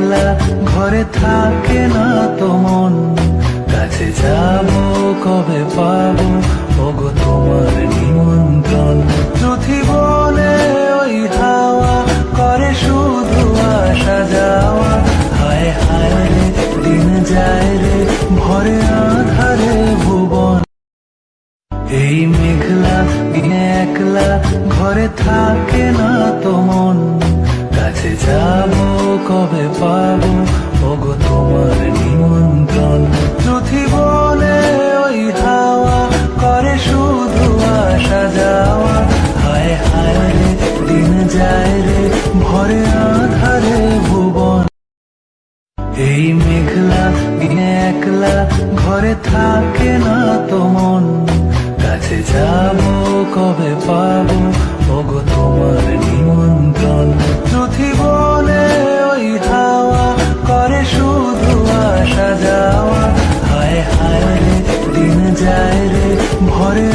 মেঘলা ঘরে থাকে না তো মন, কাছে যাবো কবে পাবো ওগো তোমার নিমন্ত্রণ। চুথি বলে ওই হাওয়া করে শুধু আসা যাওয়া, হায় হায় রে দিন যায় রে ভরে আধারে ভুবন। এই মেঘলা দিনে একলা ঘরে থাকে না তো মন, কাছে যাবো কবে পাবো ওগো তোমার নিমন্ত্রণ। চুথি বলে ওই হাওয়া করে শুধু আসা যাওয়া, হায় হায় রে দিন যায় রে ভরে আধারে ভুবন। এই মেঘলা দিনে একলা ঘরে থাকে না তো মন, কাছে যাবো কবে পাবো ওগো তোমার নিমন্ত্রণ। চুথি বলে ওই হাওয়া করে শুধু আসা যাওয়া, হায় হায় রে দিন যায় রে ভরে